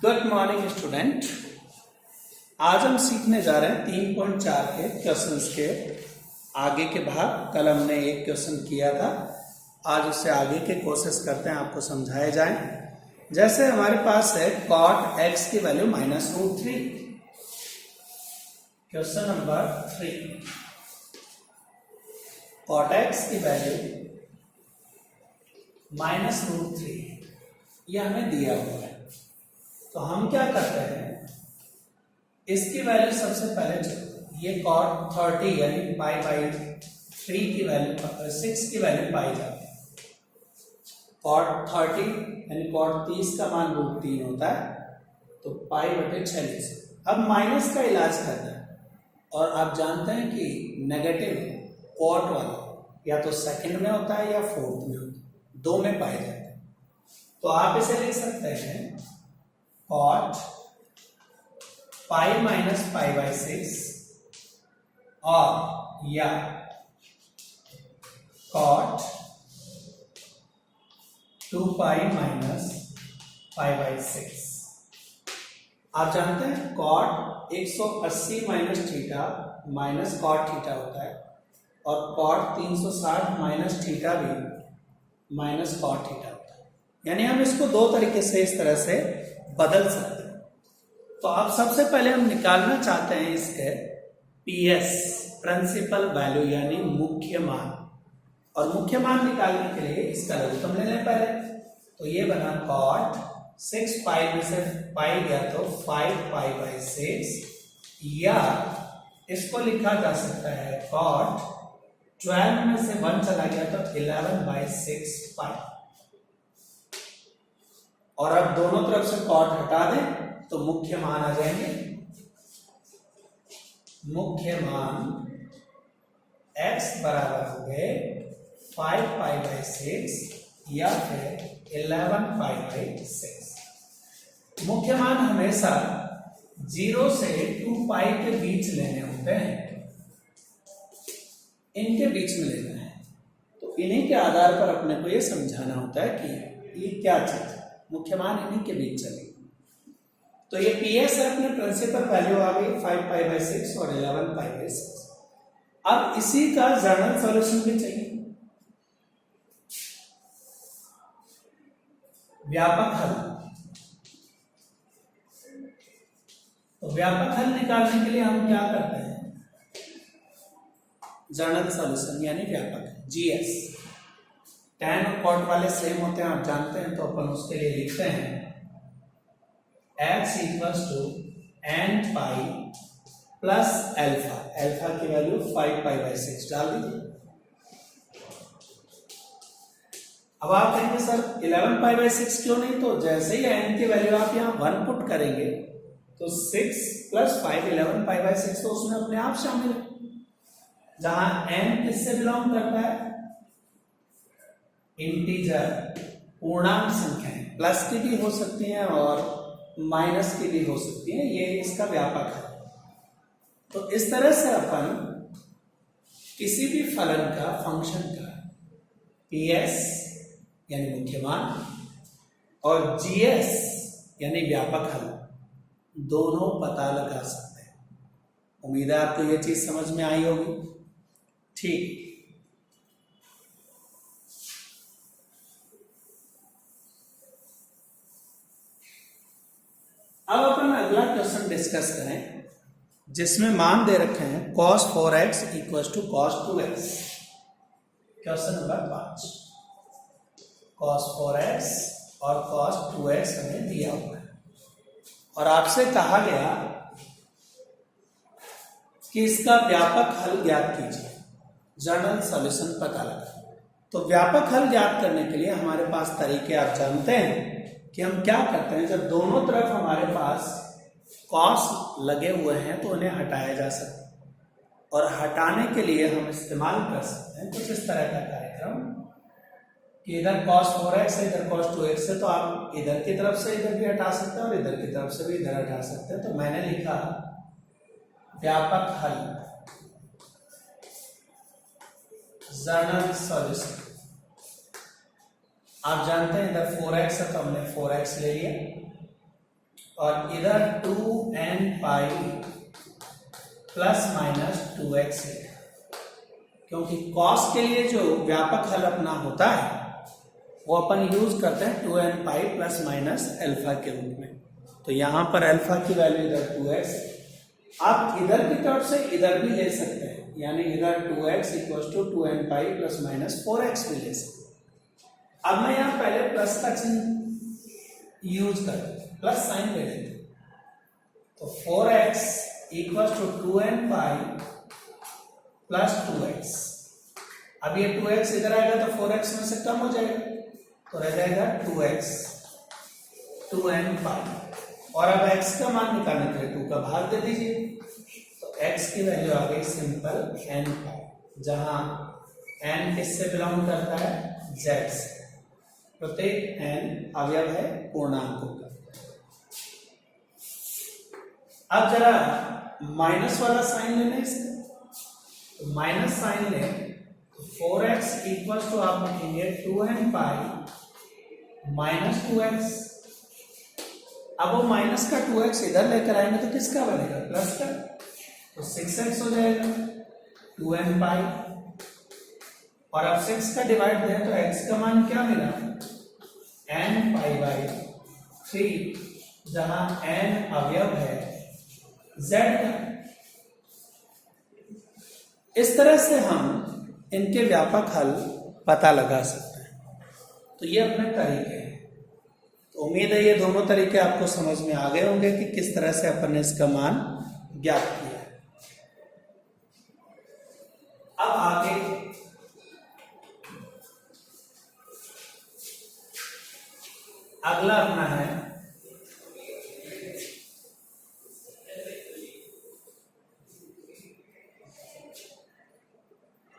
Good morning student. आज हम सीखने जा रहे हैं 3.4 के क्वेश्चंस के आगे के भाग। कल हमने एक क्वेश्चन किया था, आज उससे आगे के कोशिश करते हैं आपको समझाए जाएं। जैसे हमारे पास है cot x की value -√3। Question number 3, cot x की वैल्यू -√3 ये हमें दिया हुआ है। तो हम क्या करते हैं, इसकी वैल्यू सबसे पहले ये cot 30 यानी π/3 की वैल्यू 6 की वैल्यू पाई जाती है। cot 30 यानी cot 30 का मान √3 होता है, तो π/46। अब माइनस का इलाज करना है, और आप जानते हैं कि नेगेटिव cot वाला या तो सेकंड में होता है या फोर्थ में होता है, दो में पाए जाते हैं। तो आप इसे लिख सकते हैं cot π-π/6 और या cot 2π-π/6। आप जानते हैं cot 180 minus theta minus cot theta होता है, और cot 360 माइनस थीटा भी माइनस cot थीटा होता है। यानी हम इसको दो तरीके से इस तरह से बदल सकते हैं। तो अब सबसे पहले हम निकालना चाहते हैं इसके PS प्रिंसिपल वैल्यू यानी मुख्य मान, और मुख्य मान निकालने के लिए इसका लघुत्तम ले लें पहले। तो ये बना cot 6π में से पाई गया तो 5π/6, या इसको लिखा जा सकता है cot 12 में से 1 चला गया तो 11/6π। और अब दोनों तरफ से cot हटा दें तो मुख्य मान आ जाएंगे। मुख्य मान x बराबर हो गए 5π/6 या फिर 11π/6। मुख्य मान हमेशा 0 से 2π के बीच लेने होते हैं, इनके बीच में लेना है। तो इन्हीं के आधार पर अपने को ये समझाना होता है कि ये क्या चीज है, मुख्य मान इन्हीं के बीच चलेगी। तो ये PS है, अपने प्रिंसिपल वैल्यू आ गई 5π/6 और 11π/6। अब इसी का जर्नल सॉल्यूशन भी चाहिए, व्यापक हल। तो व्यापक हल निकालने के लिए हम क्या करते हैं, जर्नल सॉल्यूशन यानी व्यापक GS। tan और cot वाले सेम होते हैं, आप जानते हैं। तो अपन उसके लिए लिखते हैं x = n π plus alpha. Alpha की वैल्यू 5π/6 डाल दीजिए। अब आप कहेंगे सर 11π/6 क्यों नहीं? तो जैसे ही n की वैल्यू आप यहाँ 1 पुट करेंगे तो 6 + 5 11π/6 तो उसमें अपने आप शामिल है। जहां n किससे बिलोंग करता है, इंटीजर पूर्णांक संख्याएं, प्लस की भी हो सकती हैं और माइनस की भी हो सकती हैं। ये इसका व्यापक है। तो इस तरह से अपन किसी भी फलन का, फंक्शन का PS यानी मुख्य मान और GS यानी व्यापक हल दोनों पता लगा सकते हैं। उम्मीद है आपको ये चीज समझ में आई होगी। ठीक, अब अपन अगला क्वेश्चन डिस्कस करें, जिसमें मान दे रखे हैं cos 4x = cos 2x। Question number 5, cos 4x और cos 2x हमें दिया हुआ है, और आपसे कहा गया कि इसका व्यापक हल ज्ञात कीजिए, जर्नल सॉल्यूशन पता लगा। तो व्यापक हल ज्ञात करने के लिए हमारे पास तरीके आप जानते हैं कि हम क्या करते हैं। जब दोनों तरफ हमारे पास cos लगे हुए हैं तो उन्हें हटाया जा सकता है, और हटाने के लिए हम इस्तेमाल कर सकते हैं कुछ इस तरह का कार्यक्रम कि इधर cos 4x है, इधर cos 2x है, तो आप इधर की तरफ से इधर भी हटा सकते हैं और इधर की तरफ से भी इधर हटा सकते हैं। तो मैंने लिखा व्यापक हल, जर्नल सॉल्यूशन। आप जानते हैं इधर 4x है तो हमने 4x ले लिया, और इधर 2n प्लस माइनस 2x है, क्योंकि cos के लिए जो व्यापक हल अपना होता है वो अपन यूज करते हैं 2n प्लस माइनस अल्फा के रूप में। तो यहां पर अल्फा की वैल्यू इधर 2x, आप इधर की तरफ से इधर भी ले सकते हैं, यानी इधर 2x equal to 2n plus minus 4x भी ले सकते हैं। अब मैं यहां पहले प्लस का चिन्ह यूज करते, प्लस साइन ले लेते, तो 4x equal to 2n plus 2x। अब ये 2x इधर आएगा तो 4x में से कम हो जाएगा, तो रह जाएगा 2x 2n और अब x का मान निकालने के लिए 2 का भाग दे दीजिए, तो x की वैल्यू आ गई सिंपल n, जहां n किससे बिलोंग करता है, z से। प्रत्येक n अवयव है पूर्णांकों का। अब जरा माइनस वाला साइन लेना है इसका, तो माइनस साइन ले, तो 4x इक्वल टू आप लिखेंगे 2n माइनस 2x। अब वो माइनस का 2x इधर लेकर आएंगे तो किसका बनेगा, प्लस का, तो 6x हो जाएगा 2n और अब 6 का डिवाइड दें तो x का मान क्या मिला, n बाई 3, जहां n अवयव है z का। इस तरह से हम इनके व्यापक हल पता लगा सकते हैं। तो ये अपने तरीके हैं। तो उम्मीद है ये दोनों तरीके आपको समझ में आ गए होंगे कि किस तरह से अपन ने इसका मान ज्ञात किया है। अब आगे अगला अपना है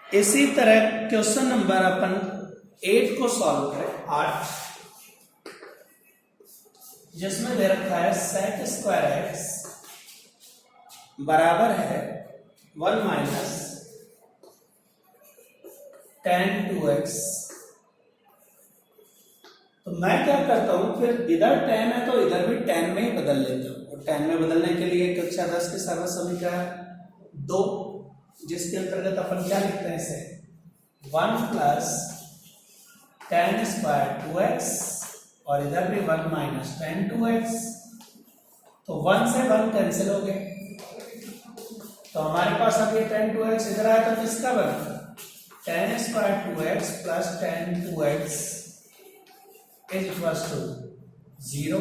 इसी तरह क्वेश्चन नंबर अपन 8 को सॉल्व करें, 8, जिसमें दे रखा है sec स्क्वायर x बराबर है 1 माइनस tan 2x। तो मैं क्या करता हूं, फिर इधर tan है तो इधर भी tan में ही बदल लेता हूं, और tan में बदलने के लिए कक्षा 10 के सर्व समीकरण 2, जिसके अंतर्गत अपन क्या लिखते हैं इसे, 1 प्लस tan स्क्वायर 2x और इधर भी 1 माइनस tan 2x। तो 1 से 1 कैंसिल हो गए, तो हमारे पास अब ये tan 2x इधर आया तो किसका बना, tan square 2x plus tan 2x is equal to 0।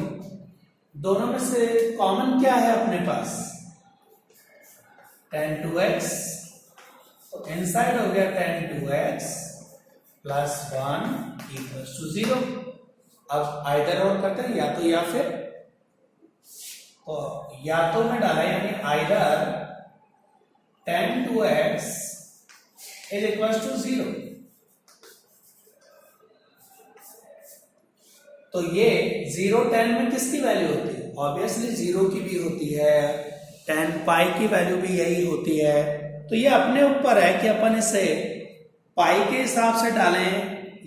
दोनों में से कॉमन क्या है अपने पास, tan 2x, तो इनसाइड हो गया tan 2x plus 1 equal to 0। अब आइदर और करते हैं, या तो या फिर, तो या तो में डाला यानी either tan 2x is equal to 0। तो ये 0 tan में किसकी वैल्यू होती है, ऑब्वियसली 0 की भी होती है, tan पाई की वैल्यू भी यही होती है। तो ये अपने ऊपर है कि अपन इसे पाई के हिसाब से डालें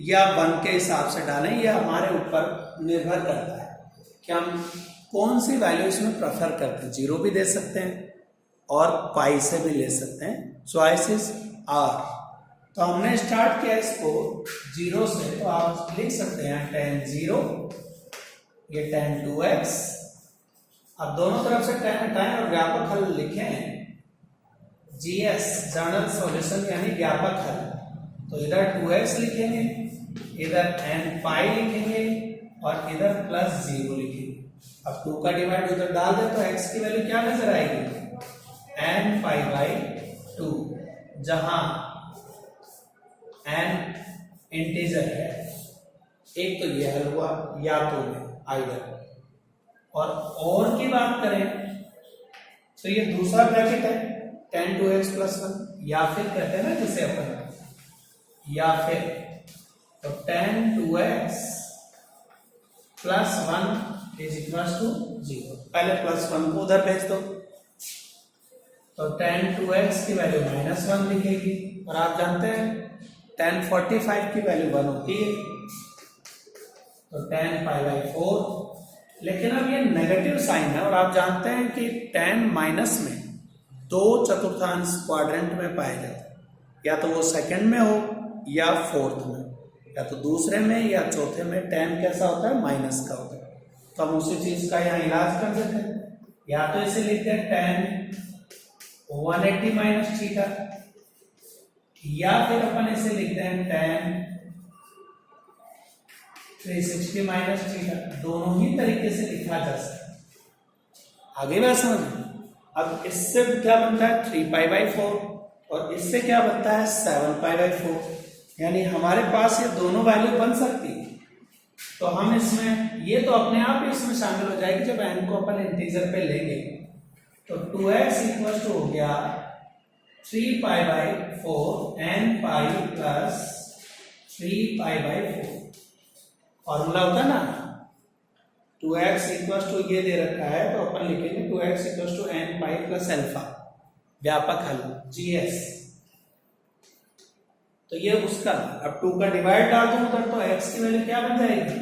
या 1 के हिसाब से डालें, यह हमारे ऊपर निर्भर करता है कि हम कौन सी वैल्यू इसमें प्रेफर करते हैं। 0 भी दे सकते हैं और पाई से भी ले सकते हैं, चॉइसेस आर। तो हमने स्टार्ट किया इसको 0 से, तो आप लिख सकते हैं tan 0, ये tan 2x। अब दोनों तरफ से tan हटाएं और व्यापक हल लिखें, GS जनरल सॉल्यूशन यानी व्यापक हल। तो इधर 2x लिखेंगे, इधर n पाई लिखेंगे और इधर प्लस 0 लिखेंगे। अब 2 का डिवाइड उधर डाल दें तो x की वैल्यू क्या नजर आएगी, n पाई बाई 2, जहां n इंटीजर है। एक तो ये हल हुआ, या तो आइदर। और की बात करें तो ये दूसरा ब्रैकेट है tan 2x प्लस 1, या फिर कहते हैं ना जिसे अपन, या फिर तो tan 2x plus 1 is equal to 0। पहले प्लस 1 को उधर भेज दो, तो tan 2x की वैल्यू -1 लिखेगी, और आप जानते हैं tan 45 की वैल्यू 1 होती है, तो tan पाई बाई 4 लेकिन अब ये नेगेटिव साइन है और आप जानते हैं कि tan माइनस में 2/4 क्वाड्रेंट में पाए जाते हैं, या तो वो सेकंड में हो या फोर्थ में, या तो दूसरे में या चौथे में tan कैसा होता है, माइनस का होता है। तो हम उसी चीज का यहाँ इलाज कर देते हैं, या तो इसे लिखते हैं tan 180 माइनस थीटा, या फिर अपन इसे लिखते हैं tan 360 माइनस थीटा। दोनों ही तरीके से लिखा जा सकता है। आगे बात समझ। अब इससे क्या बनता है 3π/4 और इससे क्या बनता है 7π/4, यानी हमारे पास ये दोनों वैल्यू बन सकती है। तो हम इसमें ये तो अपने आप ही इसमें शामिल हो जाएगी जब n को अपन इंटीजर पे लेंगे। तो 2x इक्वल टू हो गया 3π/4 n पाई प्लस 3π/4। फॉर्मूला होता है ना 2x इक्वल टू ये दे रखा है तो अपन लिखेंगे 2x equal to n pi plus alpha, व्यापक हल GS। तो ये उसका, अब 2 का डिवाइड डाल दूं उधर तो x की वैल्यू क्या बन जाएगी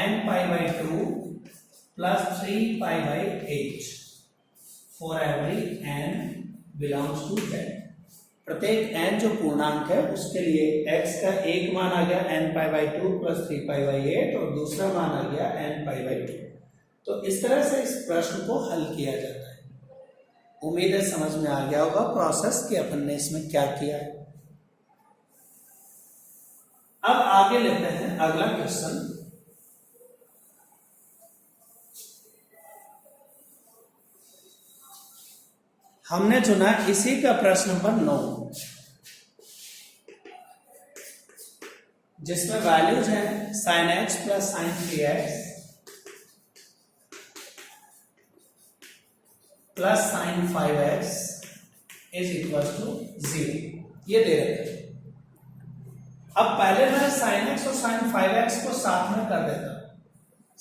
n/2 plus 3π/8 for every n belongs to z। प्रत्येक n जो पूर्णांक है उसके लिए x का एक मान आ गया n/2 प्लस 3π/8 और दूसरा मान आ गया n/2। तो इस तरह से इस प्रश्न को हल किया जाता है। उम्मीद है समझ में आ गया होगा प्रोसेस कि अपन ने इसमें क्या किया है। अब आगे लेते हैं अगला क्वेश्चन। हमने चुना इसी का प्रश्न नंबर 9, जिसमें वैल्यूज हैं sin x plus sin 3x plus sin 5x is equal to 0, ये दे रहे हैं। अब पहले मैं sin x और sin 5x को साथ में कर देता हूं।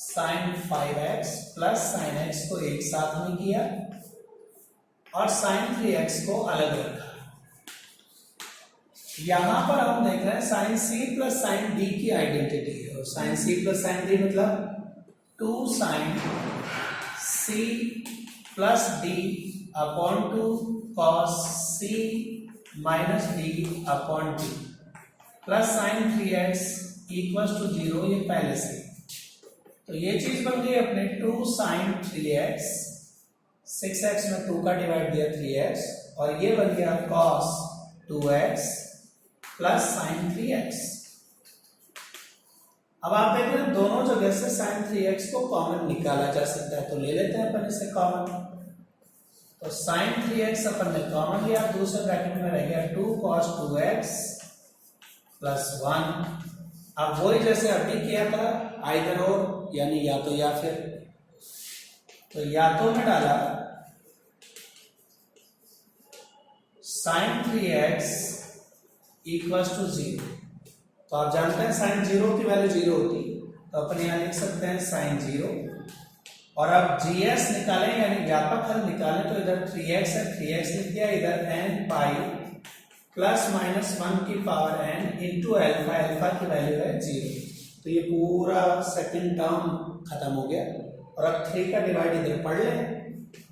sin 5x plus sin x को एक साथ में किया और sin 3x को अलग रखा। यहां पर हम देख रहे हैं sin c plus sin d की आइडेंटिटी है, और sin c plus sin d मतलब 2 sin c plus d upon 2 cos c minus d upon d plus sin 3x equal to 0, ये पहले से। तो ये चीज बन गई अपने 2 sin 3x, 6x में 2 का डिवाइड दिया 3x, और ये बन गया cos 2x plus sin 3x। अब आप देख रहे हैं दोनों जगह से sin 3x को कॉमन निकाला जा सकता है, तो ले लेते हैं अपन इसे कॉमन। तो sin 3x अपन ने कॉमन लिया, दूसरे ब्रैकेट में रह गया 2 cos 2x प्लस 1। अब वही जैसे अभी किया था आइदर और, यानी या तो या फिर। तो या तो में डाला sin 3x इक्वल्स टू 0। तो आप जानते हैं sin 0 की वैल्यू 0 होती, तो अपन यहां लिख सकते हैं sin 0। और अब GS निकालें यानी व्यापक हल निकालें, तो इधर 3x है, 3x लिख दिया, इधर n पाई प्लस माइनस 1 की power n into alpha, alpha की वैल्यू है 0। तो ये पूरा सेकंड टर्म खत्म हो गया। और अब 3 का डिवाइड इधर पढ़ लें,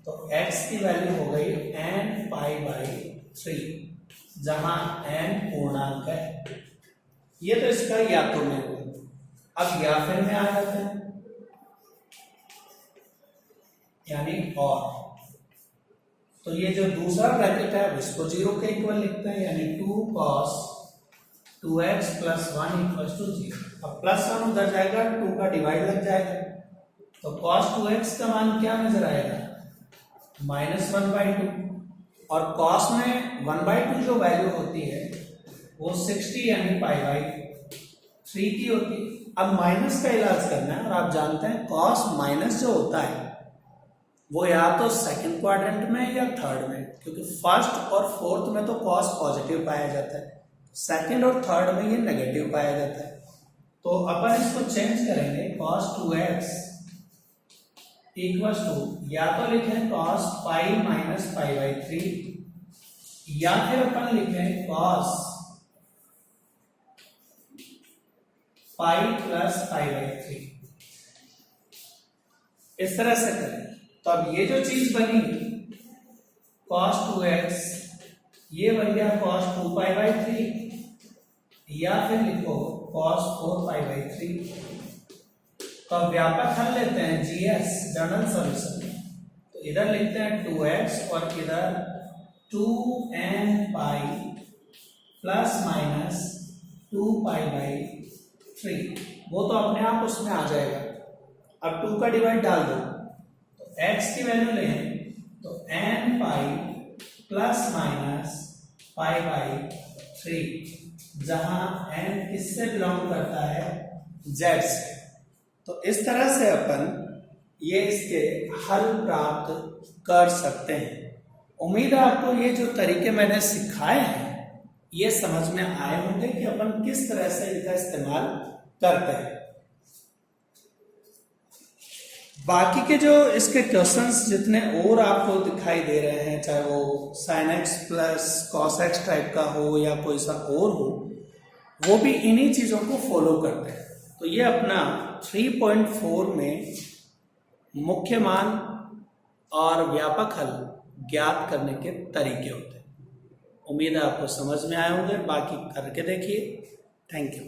तो x की वैल्यू हो गई n/3, जहां n पूर्णांक है। ये तो इसका या तो में हुआ। अब या फिर में आ जाते हैं, यानी और। तो ये जो दूसरा ब्रैकेट है उसको 0 के इक्वल लिखते हैं, यानी 2 cos 2x plus 1 equal to 0। अब प्लस 1 उधर जाएगा, 2 का डिवाइड लग जाएगा, तो cos 2x का मान क्या नजर आएगा -1/2। और cos में 1/2 जो वैल्यू होती है वो 60 यानी π/3 की होती है। अब माइनस का इलाज करना है, और आप जानते हैं cos माइनस जो होता है वो या तो सेकंड क्वाड्रेंट में या थर्ड में, क्योंकि फर्स्ट और फोर्थ में तो cos पॉजिटिव पाया जाता है, सेकंड और थर्ड में ये नेगेटिव पाया जाता है। तो अपन इसको चेंज करेंगे, cos 2x इक्वल्स टू, या तो लिखें cos पाई माइनस π/3, या फिर अपन लिखें cos पाई प्लस π/3। इस तरह से करें तो अब ये जो चीज बनी cos 2x ये बन गया cos 2π/3 या फिर लिखो cos 4π/3। तो अब व्यापक हल लेते हैं GS जनरल सॉल्यूशन। तो इधर लिखते हैं 2x और इधर 2nπ प्लस माइनस 2π/3 वो तो अपने आप उसमें आ जाएगा। अब 2 का डिवाइड डाल दो तो x की वैल्यू लें तो nπ प्लस माइनस π/3 जहां n किससे बिलोंग करता है z से। तो इस तरह से अपन ये इसके हल प्राप्त कर सकते हैं। उम्मीद है आपको ये जो तरीके मैंने सिखाए हैं ये समझ में आए होंगे कि अपन किस तरह से इनका इस्तेमाल करते हैं। बाकी के जो इसके क्वेश्चंस जितने और आपको दिखाई दे रहे हैं, चाहे वो sin x plus cos x type का हो या कोई सा और हो, वो भी इन्हीं चीजों को फॉलो करते हैं। तो ये अपना 3.4 में मुख्य मान और व्यापक हल ज्ञात करने के तरीके होते हैं। उम्मीद है आपको समझ में आए होंगे। बाकी करके देखिए। Thank you.